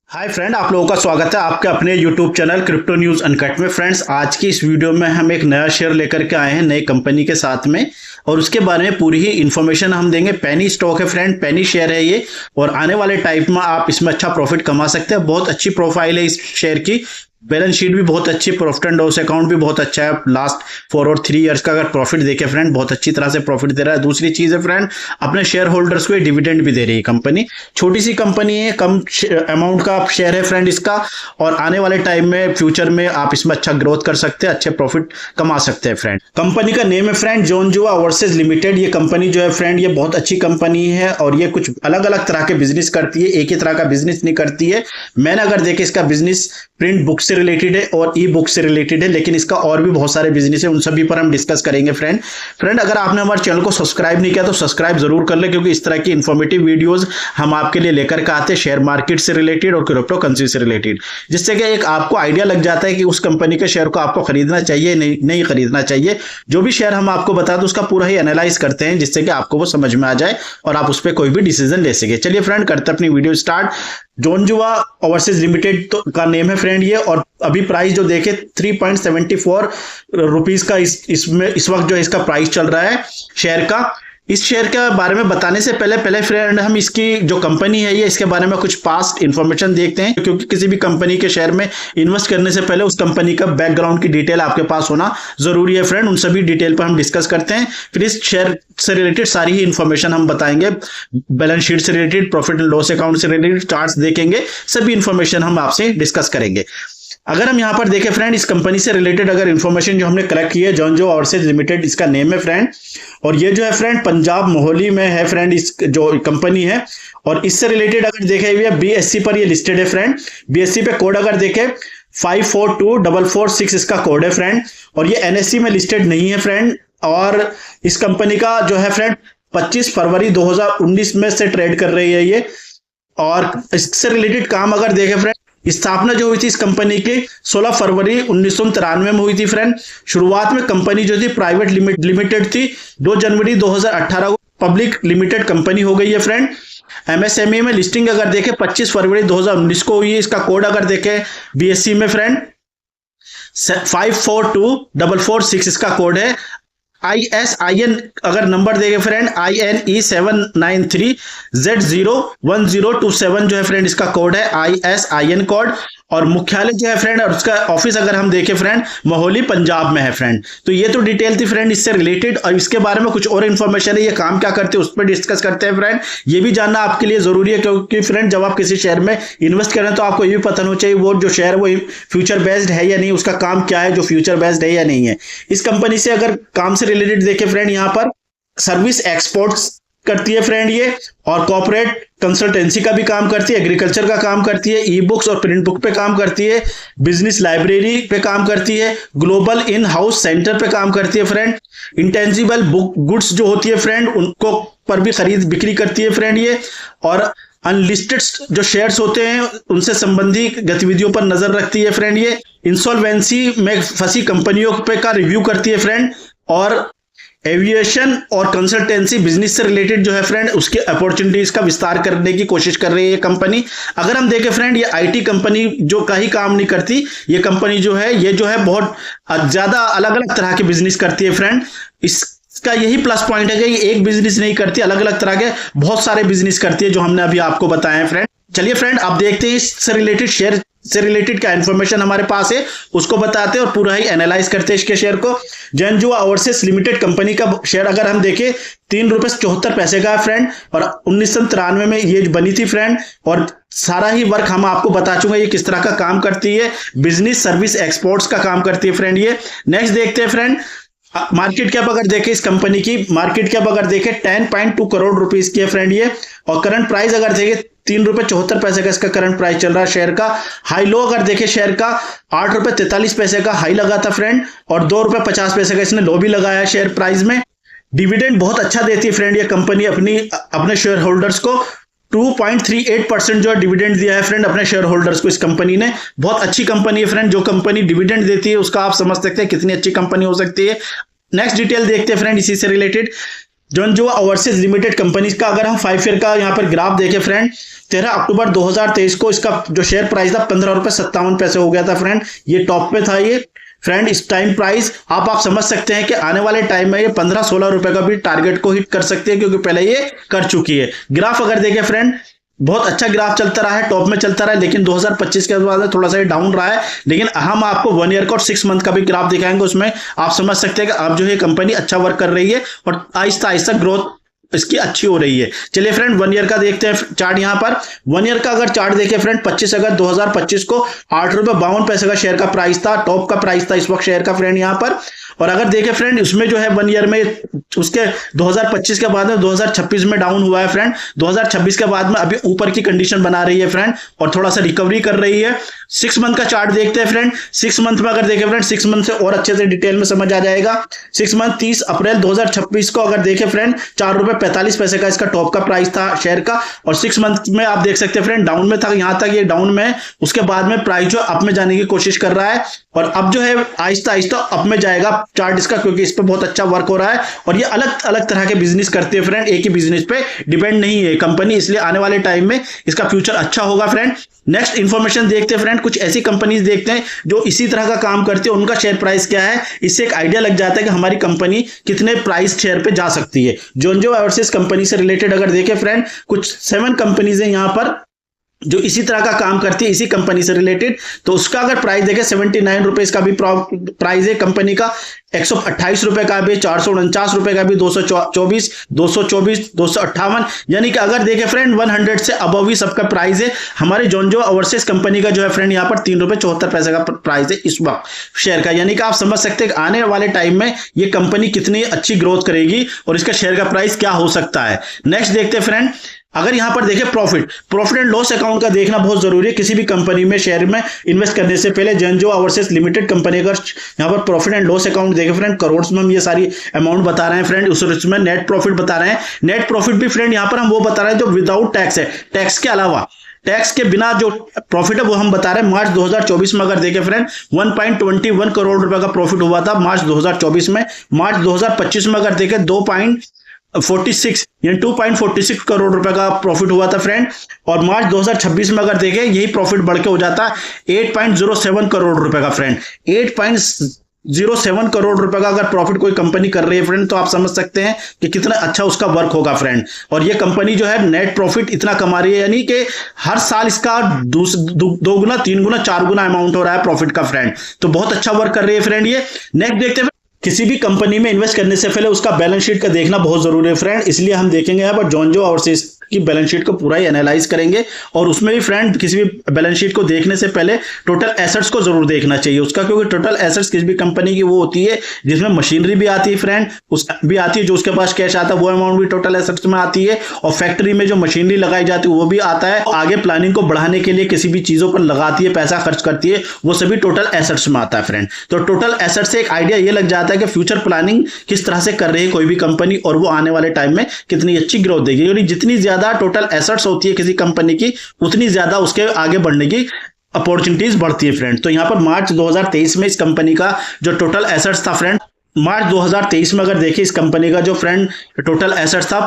Hi friend, आप लोगों का स्वागत है आपके अपने YouTube channel crypto news uncut में। फ्रेंड्स, आज की इस वीडियो में हम एक नया शेयर लेकर के आए हैं नई कंपनी के साथ में, और उसके बारे में पूरी ही इन्फॉर्मेशन हम देंगे। पेनी स्टॉक है फ्रेंड, पेनी शेयर है ये, और आने वाले टाइम में आप इसमें अच्छा प्रॉफिट कमा सकते हैं। बहुत अच्छी प्रोफाइल है इस शेयर की, बैलेंस शीट भी बहुत अच्छी, प्रॉफिट एंड लॉस अकाउंट भी बहुत अच्छा है। लास्ट 4 और 3 इयर्स का अगर प्रॉफिट देखे फ्रेंड, बहुत अच्छी तरह से प्रॉफिट दे रहा है। दूसरी चीज है फ्रेंड, अपने शेयर होल्डर्स को डिविडेंड भी दे रही है कंपनी। छोटी सी कंपनी है, कम अमाउंट का शेयर है फ्रेंड इसका, और आने वाले टाइम में फ्यूचर में आप इसमें अच्छा ग्रोथ कर सकते हैं, अच्छे प्रॉफिट कमा सकते हैं फ्रेंड। कंपनी का नेम है फ्रेंड जोनजुआ ओवरसीज लिमिटेड। ये कंपनी जो है फ्रेंड, ये बहुत अच्छी कंपनी है, और ये कुछ अलग अलग तरह के बिजनेस करती है, एक ही तरह का बिजनेस नहीं करती है। मैंने अगर देखे, इसका बिजनेस प्रिंट बुक से रिलेटेड है और ई बुक से रिलेटेड है, लेकिन इसका और भी बहुत सारे बिजनेस है, उन सभी पर हम डिस्कस करेंगे फ्रेंड। अगर आपने हमारे चैनल को सब्सक्राइब नहीं किया तो सब्सक्राइब जरूर कर ले, क्योंकि इस तरह की इंफॉर्मेटिव वीडियोस हम आपके लिए लेकर के आते हैं शेयर मार्केट से रिलेटेड और क्रिप्टो करेंसी से रिलेटेड, जिससे कि एक आपको आइडिया लग जाता है कि उस कंपनी के शेयर को आपको खरीदना चाहिए नहीं खरीदना चाहिए। जो भी शेयर हम आपको बता दो उसका पूरा ही एनालाइज करते हैं, जिससे कि आपको वो समझ में आ जाए और आप उस पर कोई भी डिसीजन ले सके। चलिए फ्रेंड, करते अपनी वीडियो स्टार्ट। जोनजुआ ओवरसीज लिमिटेड तो का नेम है फ्रेंड ये, और अभी प्राइस जो देखे 3.74 रुपीज का इसमें इस वक्त जो इसका प्राइस चल रहा है शेयर का। इस शेयर के बारे में बताने से पहले फ्रेंड, हम इसकी जो कंपनी है ये, इसके बारे में कुछ पास्ट इंफॉर्मेशन देखते हैं, क्योंकि किसी भी कंपनी के शेयर में इन्वेस्ट करने से पहले उस कंपनी का बैकग्राउंड की डिटेल आपके पास होना जरूरी है फ्रेंड। उन सभी डिटेल पर हम डिस्कस करते हैं, फिर इस शेयर से रिलेटेड सारी ही इंफॉर्मेशन हम बताएंगे। बैलेंस शीट से related, profit and loss account से रिलेटेड चार्ट्स देखेंगे, सभी इंफॉर्मेशन हम आपसे डिस्कस करेंगे। अगर हम यहां पर देखें फ्रेंड, इस कंपनी से रिलेटेड अगर इंफॉर्मेशन जो हमने कलेक्ट की है, जोनजुआ ओवरसीज लिमिटेड इसका नेम है फ्रेंड, और ये जो है फ्रेंड पंजाब मोहाली में है फ्रेंड इस जो कंपनी है। और इससे रिलेटेड अगर देखे हुए बीएससी पर ये लिस्टेड है फ्रेंड। बीएससी पे कोड अगर देखे 542446 इसका कोड है फ्रेंड, और ये एनएससी में लिस्टेड नहीं है फ्रेंड। और इस कंपनी का जो है फ्रेंड 25 फरवरी 2019 में से ट्रेड कर रही है ये। और इससे रिलेटेड काम अगर देखे फ्रेंड, स्थापना जो हुई थी इस कंपनी की 16 फरवरी 1993 में हुई थी फ्रेंड। शुरुआत में कंपनी जो थी प्राइवेट लिमिटेड थी, 2 जनवरी 2018 को पब्लिक लिमिटेड कंपनी हो गई है फ्रेंड। एमएसएमई में लिस्टिंग अगर देखें 25 फरवरी 2019 को हुई है। इसका कोड अगर देखें बीएससी में फ्रेंड 542446 इसका कोड है। ISIN अगर नंबर देंगे फ्रेंड, INE 793Z01027 जो है फ्रेंड इसका कोड है, ISIN कोड। और मुख्यालय जो है फ्रेंड, और उसका ऑफिस अगर हम देखें फ्रेंड, मोहाली पंजाब में है फ्रेंड। तो ये तो डिटेल थी फ्रेंड इससे रिलेटेड, और इसके बारे में कुछ और इंफॉर्मेशन है, ये काम क्या करते हैं उस पर डिस्कस करते हैं फ्रेंड। ये भी जानना आपके लिए जरूरी है, क्योंकि फ्रेंड जब आप किसी शेयर में इन्वेस्ट करें तो आपको ये भी पता होना चाहिए वो जो शेयर है वो फ्यूचर बेस्ड है या नहीं, उसका काम क्या है, जो फ्यूचर बेस्ड है या नहीं है। इस कंपनी से अगर काम से रिलेटेड देखें फ्रेंड, यहाँ पर सर्विस एक्सपोर्ट्स करती है फ्रेंड ये, और कॉर्पोरेट कंसल्टेंसी का भी काम करती है, एग्रीकल्चर का काम करती है, ई बुक्स और प्रिंट बुक पे काम करती है, बिजनेस लाइब्रेरी पे काम करती है, ग्लोबल इन हाउस सेंटर पे काम करती है फ्रेंड। इंटेंजिबल बुक गुड्स जो होती है फ्रेंड, उनको पर भी खरीद बिक्री करती है फ्रेंड ये। और अनलिस्टेड जो शेयर्स होते हैं उनसे संबंधी गतिविधियों पर नजर रखती है फ्रेंड ये। इंसॉल्वेंसी में फंसी कंपनियों पे का रिव्यू करती है फ्रेंड। और एविएशन और कंसल्टेंसी बिजनेस से रिलेटेड जो है फ्रेंड, उसके अपॉर्चुनिटीज का विस्तार करने की कोशिश कर रही है ये कंपनी। अगर हम देखें फ्रेंड, ये आईटी कंपनी जो का ही काम नहीं करती, ये कंपनी जो है ये जो है बहुत ज्यादा अलग अलग तरह के बिजनेस करती है फ्रेंड। इसका यही प्लस पॉइंट है कि ये एक बिजनेस नहीं करती, अलग अलग तरह के बहुत सारे बिजनेस करती है, जो हमने अभी आपको बताया फ्रेंड। चलिए फ्रेंड, आप देखते हैं इससे रिलेटेड शेयर से रिलेटेड क्या इंफॉर्मेशन हमारे पास है, उसको बताते हैं और पूरा ही एनालाइज करते हैं इसके शेयर को। जोनजुआ ओवरसीज लिमिटेड कंपनी का शेयर अगर हम देखें 3.74 का है फ्रेंड, और 1993 में ये बनी थी फ्रेंड। और सारा ही वर्क हम आपको बता चुके हैं ये किस तरह का काम करती है, बिजनेस सर्विस एक्सपोर्ट्स का काम करती है फ्रेंड ये। नेक्स्ट देखते हैं फ्रेंड, मार्केट कैप अगर देखें इस कंपनी की, मार्केट कैप अगर देखें 10.2 करोड़ रुपीस की है फ्रेंड ये। और करंट प्राइस अगर देखें 3.74 का इसका करंट प्राइस चल रहा है शेयर का। हाई लो अगर देखें शेयर का 8.43 का हाई लगा था फ्रेंड, और 2.50 का इसने लो भी लगाया शेयर प्राइस में। डिविडेंड बहुत अच्छा देती है फ्रेंड ये कंपनी अपने शेयर होल्डर्स को। 2.38% जो डिविडेंड दिया है फ्रेंड अपने शेयर होल्डर्स को इस कंपनी ने। बहुत अच्छी कंपनी है फ्रेंड, जो कंपनी डिविडेंड देती है उसका आप समझ सकते हैं कितनी अच्छी कंपनी हो सकती है। नेक्स्ट डिटेल देखते हैं फ्रेंड इसी से रिलेटेड। जोंजो ओवरसीज लिमिटेड कंपनी का अगर हम 5 ईयर का यहाँ पर ग्राफ देखें फ्रेंड, 13 अक्टूबर 2023 को इसका जो शेयर प्राइस था 15 रुपए 57 पैसे हो गया था फ्रेंड। ये टॉप पे था ये फ्रेंड। इस टाइम प्राइस आप समझ सकते हैं कि आने वाले टाइम में ये 15-16 रुपए का भी टारगेट को हिट कर सकती है, क्योंकि पहले ये कर चुकी है। ग्राफ अगर देखें फ्रेंड, बहुत अच्छा ग्राफ चलता रहा है, टॉप में चलता रहा है, लेकिन 2025 के बाद थोड़ा सा डाउन रहा है। लेकिन हम आपको 1 ईयर का और 6 मंथ का भी ग्राफ दिखाएंगे, उसमें आप समझ सकते हैं कि अब जो है कंपनी अच्छा वर्क कर रही है और आहिस्ता आहिस्ता ग्रोथ इसकी अच्छी हो रही है। चलिए फ्रेंड 1 ईयर का देखते हैं चार्ट। यहाँ पर 1 ईयर का अगर चार्ट देखें फ्रेंड, 25 अगस्त 2025 को 8 रुपए 52 पैसे का शेयर का प्राइस था, टॉप का प्राइस था इस वक्त शेयर का फ्रेंड यहाँ पर। और अगर देखें फ्रेंड उसमें जो है 1 ईयर में उसके 2025 के बाद में 2026 में डाउन हुआ है फ्रेंड। 2026 के बाद में अभी ऊपर की कंडीशन बना रही है फ्रेंड और थोड़ा सा रिकवरी कर रही है। 6 मंथ का चार्ट देखते हैं फ्रेंड। 6 मंथ में अगर देखें फ्रेंड, 6 मंथ से और अच्छे से डिटेल में समझ आ जाएगा। 6 मंथ 30 अप्रैल 2026 को अगर देखें फ्रेंड, 4 रुपए 45 पैसे का इसका टॉप का प्राइस था शेयर का। और 6 मंथ में आप देख सकते हैं फ्रेंड डाउन में था, यहां तक ये डाउन में, उसके बाद में प्राइस जो अप में जाने की कोशिश कर रहा है और अब जो है आहिस्ता आहिस्ता अप में जाएगा चार्ट इसका, क्योंकि इस पे बहुत अच्छा वर्क हो रहा है। और ये अलग अलग तरह के बिजनेस करते हैं फ्रेंड, एक ही बिजनेस पे डिपेंड नहीं है कंपनी, इसलिए आने वाले टाइम में इसका फ्यूचर अच्छा होगा फ्रेंड। नेक्स्ट इंफॉर्मेशन देखते हैं फ्रेंड, कुछ ऐसी कंपनीज देखते हैं जो इसी तरह का काम करती है, उनका शेयर प्राइस क्या है। इससे एक आइडिया लग जाता है कि हमारी कंपनी कितने प्राइस शेयर पे जा सकती है। जोंजो ओवरसीज कंपनी से रिलेटेड अगर देखें फ्रेंड, कुछ 7 कंपनीज हैं यहाँ पर जो इसी तरह का काम करती है, इसी कंपनी से रिलेटेड। तो उसका अगर प्राइस देखें 79 रुपए इसका भी प्राइस है कंपनी का, 128 रुपए का भी, 449 रुपए का भी, 224, 224, 258, यानी कि अगर देखें फ्रेंड 100 से अबव ही सबका प्राइस है। हमारे जोंजो ओवरसीज कंपनी का जो है फ्रेंड यहाँ पर 3 रुपए 74 पैसे का प्राइस है इस वक्त शेयर का, यानी कि आप समझ सकते हैं आने वाले टाइम में ये कंपनी कितनी अच्छी ग्रोथ करेगी और इसका शेयर का प्राइस क्या हो सकता है। नेक्स्ट देखते हैं फ्रेंड, अगर यहां पर देखें प्रॉफिट एंड लॉस अकाउंट का देखना बहुत जरूरी है किसी भी कंपनी में शेयर में इन्वेस्ट करने से पहले। जोंजो ओवरसीज लिमिटेड कंपनी का यहां पर प्रॉफिट एंड लॉस अकाउंट देखें फ्रेंड, करोड़ में हम ये सारी अमाउंट बता रहे हैं फ्रेंड, उसमें नेट प्रॉफिट बता रहे हैं। नेट प्रॉफिट भी फ्रेंड यहां पर हम वो बता रहे हैं जो विदाउट टैक्स है, टैक्स के अलावा, टैक्स के बिना जो प्रॉफिट है वो हम बता रहे हैं। मार्च 2024 में अगर देखें फ्रेंड 1.21 करोड़ रुपए का प्रॉफिट हुआ था मार्च 2024 में। मार्च 2025 में अगर देखें 2.46 यानी 2.46 करोड़ रुपए का प्रॉफिट हुआ था फ्रेंड। और मार्च 2026 में अगर देखें यही प्रॉफिट बढ़ के हो जाता है 8.07 करोड़ रुपए का फ्रेंड। 8.07 करोड़ रुपए का अगर प्रॉफिट कोई कंपनी कर रही है फ्रेंड, तो आप समझ सकते हैं कि कितना अच्छा उसका वर्क होगा फ्रेंड। और ये कंपनी जो है नेट प्रॉफिट इतना कमा रही है, यानी कि हर साल इसका 2 गुना 3 गुना 4 गुना अमाउंट हो रहा है प्रॉफिट का फ्रेंड, तो बहुत अच्छा वर्क कर रही है फ्रेंड ये। नेक्स्ट देखते हैं, किसी भी कंपनी में इन्वेस्ट करने से पहले उसका बैलेंस शीट का देखना बहुत जरूरी है फ्रेंड, इसलिए हम देखेंगे यहाँ पर जोंजो ओवरसीज की बैलेंस शीट को पूरा ही एनालाइज करेंगे। और उसमें भी फ्रेंड किसी भी बैलेंस शीट को देखने से पहले टोटल एसेट्स को जरूर देखना चाहिए उसका, क्योंकि टोटल एसेट्स किसी भी कंपनी की वो होती है जिसमें मशीनरी भी आती है फ्रेंड, उस भी आती है, जो उसके पास कैश आता है वो अमाउंट भी टोटल एसेट्स में आती है। और फैक्ट्री में जो मशीनरी लगाई जाती है वो भी आता है, आगे प्लानिंग को बढ़ाने के लिए किसी भी चीजों पर लगाती है, पैसा खर्च करती है, वो सभी टोटल एसेट्स में आता है फ्रेंड। तो टोटल एसेट्स से एक आइडिया ये लग जाता है कि फ्यूचर प्लानिंग किस तरह से कर रही है कोई भी कंपनी और वो आने वाले टाइम में कितनी अच्छी ग्रोथ देगी। यानी जितनी ज्यादा टोटल एसेट्स होती है किसी कंपनी की, उतनी ज्यादा उसके आगे बढ़ने की अपॉर्चुनिटीज बढ़ती है फ्रेंड। तो यहां पर मार्च 2023 में इस कंपनी का जो टोटल एसेट्स था फ्रेंड, मार्च 2023 में अगर देखिए इस कंपनी का जो फ्रेंड टोटल एसेट्स था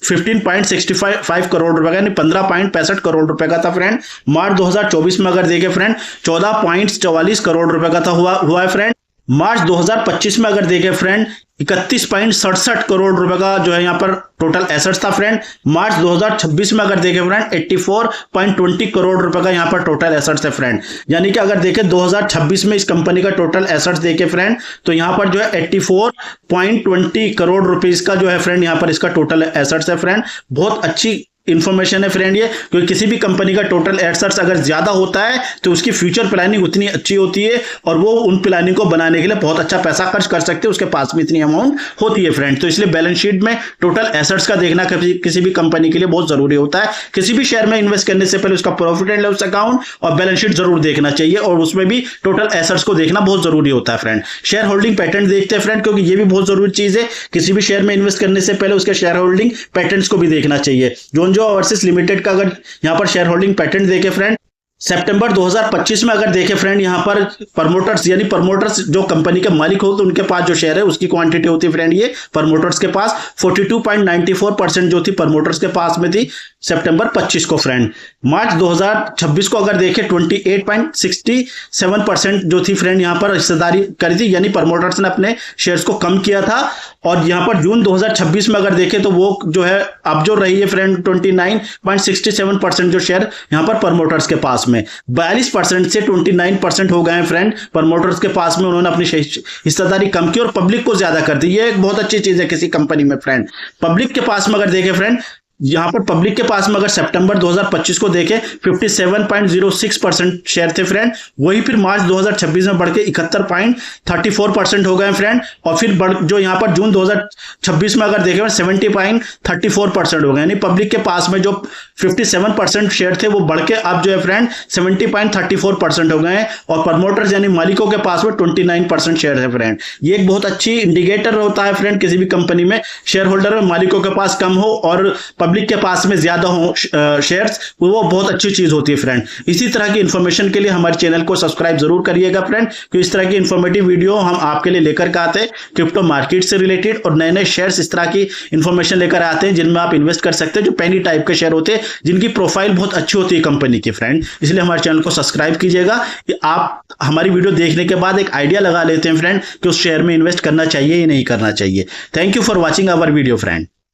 15.65 करोड़ रुपए का, यानी 15.65 करोड़ रुपए का था फ्रेंड। मार्च 2024 में अगर देखें फ्रेंड 14.44 करोड़ रुपए का था हुआ है फ्रेंड। मार्च 2025 में अगर देखें फ्रेंड 31.67 करोड़ रुपए का जो है यहाँ पर टोटल एसेट्स था फ्रेंड। मार्च 2026 में अगर देखें फ्रेंड 84.20 करोड़ रुपए का यहाँ पर टोटल एसेट्स है फ्रेंड। यानी कि अगर देखें 2026 में इस कंपनी का टोटल एसेट्स देखें फ्रेंड, तो यहाँ पर जो है 84.20 करोड़ रुपीस का जो है फ्रेंड यहाँ पर इसका टोटल एसेट्स है फ्रेंड। बहुत अच्छी इंफॉर्मेशन है फ्रेंड ये, क्योंकि किसी भी कंपनी का टोटल एसेट्स अगर ज्यादा होता है तो उसकी फ्यूचर प्लानिंग उतनी अच्छी होती है और वो उन प्लानिंग को बनाने के लिए बहुत अच्छा पैसा खर्च कर सकते हैं, उसके पास में इतनी अमाउंट होती है फ्रेंड। तो इसलिए बैलेंस शीट में टोटल एसेट्स का देखना किसी भी कंपनी के लिए बहुत जरूरी होता है। किसी भी शेयर में इन्वेस्ट करने से पहले उसका प्रॉफिट एंड लॉस अकाउंट और बैलेंस शीट जरूर देखना चाहिए और उसमें भी टोटल एसेट्स को देखना बहुत जरूरी होता है फ्रेंड। शेयर होल्डिंग पैटर्न देखते हैं फ्रेंड, क्योंकि ये भी बहुत जरूरी चीज है। किसी भी शेयर में इन्वेस्ट करने से पहले उसके शेयर होल्डिंग पैटर्न्स को भी देखना चाहिए। जोंजो ओवरसीज लिमिटेड का अगर यहां पर शेयर होल्डिंग पैटर्न देखें फ्रेंड, सितंबर 2025 में अगर देखें फ्रेंड, यहाँ पर प्रमोटर्स यानी प्रमोटर्स जो कंपनी के मालिक हो तो उनके पास जो शेयर है उसकी क्वांटिटी होती है फ्रेंड, ये प्रमोटर्स के पास 42.94% जो थी प्रमोटर्स के पास में थी सितंबर 25 को फ्रेंड। मार्च 2026 को अगर देखें 28.67% जो थी फ्रेंड यहाँ पर हिस्सेदारी करी थी, यानी प्रमोटर्स ने अपने शेयर्स को कम किया था। और यहाँ पर जून 2026 में अगर देखें तो वो जो है अब जो रही है फ्रेंड 29.67% जो शेयर यहाँ पर प्रमोटर्स के पास में, 42% से 29% हो गए हैं फ्रेंड प्रमोटर्स के पास में। उन्होंने अपनी हिस्सेदारी कम की और पब्लिक को ज्यादा कर दी। ये एक बहुत अच्छी चीज है किसी कंपनी में फ्रेंड। पब्लिक के पास में अगर देखें फ्रेंड, यहां पर पब्लिक के पास में अगर सितंबर 2025 को देखें 57.06% शेयर थे फ्रेंड, वही फिर मार्च 2026 में बढ़ के 71.34% हो गए फ्रेंड। और फिर जो यहां पर जून 2026 में अगर देखें 70.34% हो गए, यानी पब्लिक के पास में जो 57% शेयर थे वो बढ़ के अब जो है फ्रेंड 70.34% हो गए हैं। और प्रमोटर्स यानी मालिकों के पास में 29% शेयर है फ्रेंड। ये एक बहुत अच्छी इंडिकेटर होता है फ्रेंड किसी भी कंपनी में, शेयर होल्डर में मालिकों के पास कम हो और पब्लिक के पास में ज्यादा हो शेयर्स, वो बहुत अच्छी चीज होती है फ्रेंड। इसी तरह की इंफॉर्मेशन के लिए हमारे चैनल को सब्सक्राइब जरूर करिएगा फ्रेंड, क्योंकि इस तरह की इंफॉर्मेटिव वीडियो हम आपके लिए लेकर के आते हैं क्रिप्टो मार्केट से रिलेटेड, और नए नए शेयर्स इस तरह की इंफॉर्मेशन लेकर आते हैं जिनमें आप इन्वेस्ट कर सकते हैं, जो पेनी टाइप के शेयर होते हैं जिनकी प्रोफाइल बहुत अच्छी होती है कंपनी की फ्रेंड। इसलिए हमारे चैनल को सब्सक्राइब कीजिएगा कि आप हमारी वीडियो देखने के बाद एक आइडिया लगा लेते हैं फ्रेंड कि उस शेयर में इन्वेस्ट करना चाहिए या नहीं करना चाहिए। Thank you for watching our video friend.